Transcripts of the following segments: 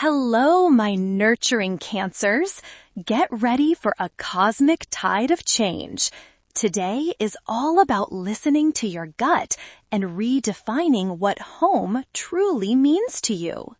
Hello, my nurturing Cancers. Get ready for a cosmic tide of change. Today is all about listening to your gut and redefining what home truly means to you.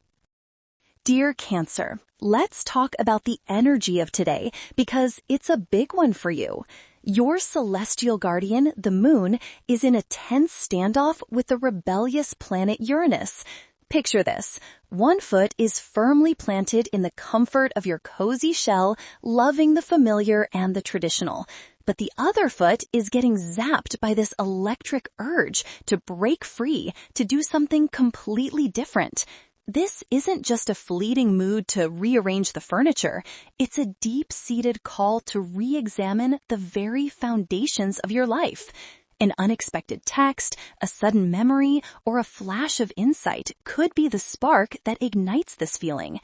Dear Cancer, let's talk about the energy of today because it's a big one for you. Your celestial guardian, the moon, is in a tense standoff with the rebellious planet Uranus. Picture this. One foot is firmly planted in the comfort of your cozy shell, loving the familiar and the traditional. But the other foot is getting zapped by this electric urge to break free, to do something completely different. This isn't just a fleeting mood to rearrange the furniture. It's a deep-seated call to re-examine the very foundations of your life. An unexpected text, a sudden memory, or a flash of insight could be the spark that ignites this feeling.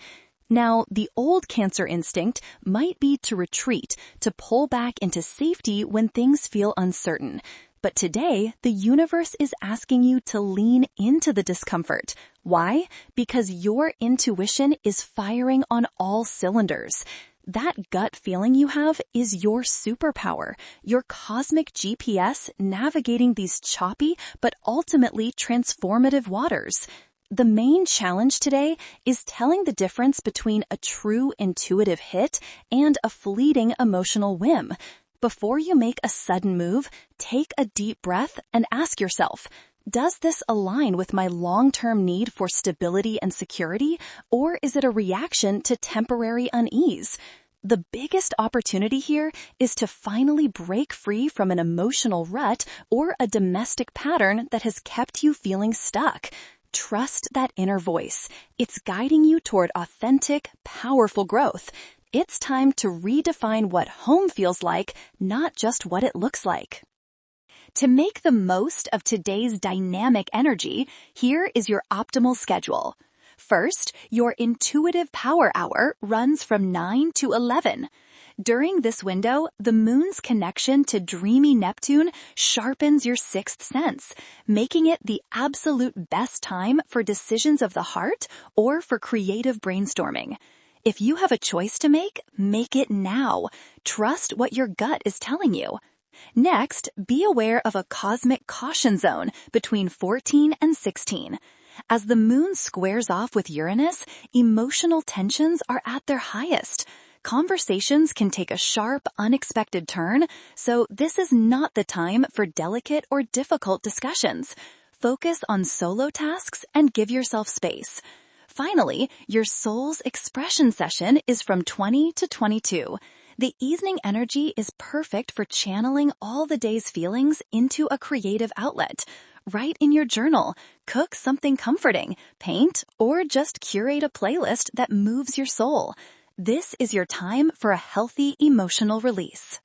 Now, the old Cancer instinct might be to retreat, to pull back into safety when things feel uncertain. But today, the universe is asking you to lean into the discomfort. Why? Because your intuition is firing on all cylinders. That gut feeling you have is your superpower, your cosmic GPS navigating these choppy but ultimately transformative waters. The main challenge today is telling the difference between a true intuitive hit and a fleeting emotional whim. Before you make a sudden move, take a deep breath and ask yourself, does this align with my long-term need for stability and security, or is it a reaction to temporary unease? The biggest opportunity here is to finally break free from an emotional rut or a domestic pattern that has kept you feeling stuck. Trust that inner voice. It's guiding you toward authentic, powerful growth. It's time to redefine what home feels like, not just what it looks like. To make the most of today's dynamic energy, here is your optimal schedule. First, your intuitive power hour runs from 9 to 11. During this window, the moon's connection to dreamy Neptune sharpens your sixth sense, making it the absolute best time for decisions of the heart or for creative brainstorming. If you have a choice to make it now. Trust what your gut is telling you. Next, be aware of a cosmic caution zone between 14 and 16. As the moon squares off with Uranus, emotional tensions are at their highest. Conversations can take a sharp, unexpected turn, so this is not the time for delicate or difficult discussions. Focus on solo tasks and give yourself space. Finally, your soul's expression session is from 20 to 22. The evening energy is perfect for channeling all the day's feelings into a creative outlet. Write in your journal, cook something comforting, paint, or just curate a playlist that moves your soul. This is your time for a healthy emotional release.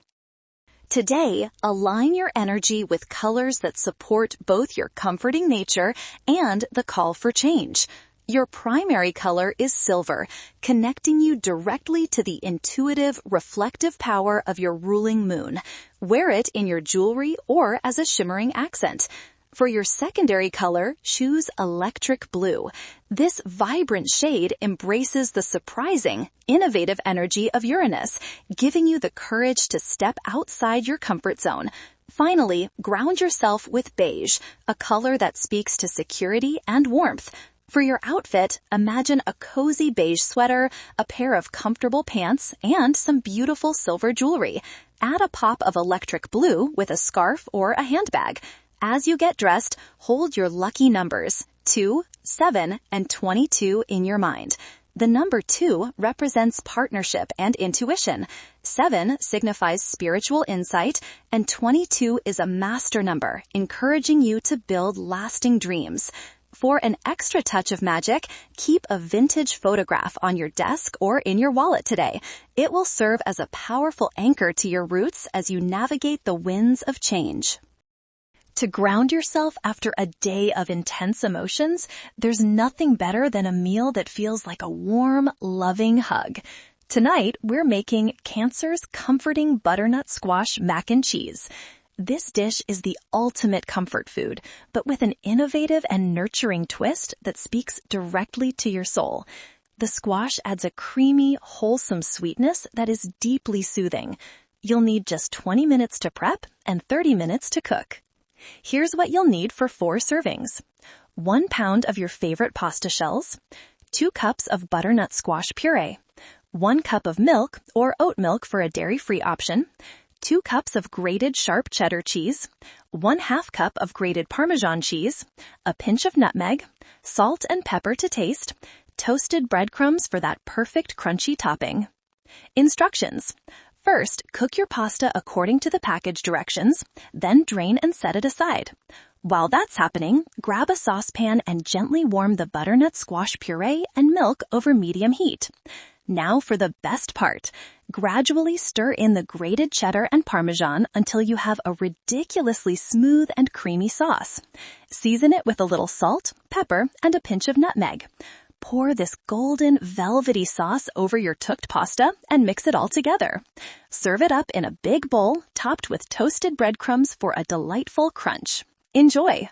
Today, align your energy with colors that support both your comforting nature and the call for change. Your primary color is silver, connecting you directly to the intuitive, reflective power of your ruling moon. Wear it in your jewelry or as a shimmering accent. For your secondary color, choose electric blue. This vibrant shade embraces the surprising, innovative energy of Uranus, giving you the courage to step outside your comfort zone. Finally, ground yourself with beige, a color that speaks to security and warmth. For your outfit, imagine a cozy beige sweater, a pair of comfortable pants, and some beautiful silver jewelry. Add a pop of electric blue with a scarf or a handbag. As you get dressed, hold your lucky numbers, 2, 7, and 22 in your mind. The number 2 represents partnership and intuition. 7 signifies spiritual insight, and 22 is a master number, encouraging you to build lasting dreams. For an extra touch of magic, keep a vintage photograph on your desk or in your wallet today. It will serve as a powerful anchor to your roots as you navigate the winds of change. To ground yourself after a day of intense emotions, there's nothing better than a meal that feels like a warm, loving hug. Tonight, we're making Cancer's comforting butternut squash mac and cheese. This dish is the ultimate comfort food, but with an innovative and nurturing twist that speaks directly to your soul. the squash adds a creamy, wholesome sweetness that is deeply soothing. You'll need just 20 minutes to prep and 30 minutes to cook. Here's what you'll need for 4 servings. 1 pound of your favorite pasta shells, 2 cups of butternut squash puree, 1 cup of milk or oat milk for a dairy-free option, 2 cups of grated sharp cheddar cheese, 1/2 cup of grated Parmesan cheese, a pinch of nutmeg, salt and pepper to taste, toasted breadcrumbs for that perfect crunchy topping. Instructions. First, cook your pasta according to the package directions, then drain and set it aside. While that's happening, grab a saucepan and gently warm the butternut squash puree and milk over medium heat. Now for the best part. Gradually stir in the grated cheddar and Parmesan until you have a ridiculously smooth and creamy sauce. Season it with a little salt, pepper, and a pinch of nutmeg. Pour this golden, velvety sauce over your cooked pasta and mix it all together. Serve it up in a big bowl topped with toasted breadcrumbs for a delightful crunch. Enjoy!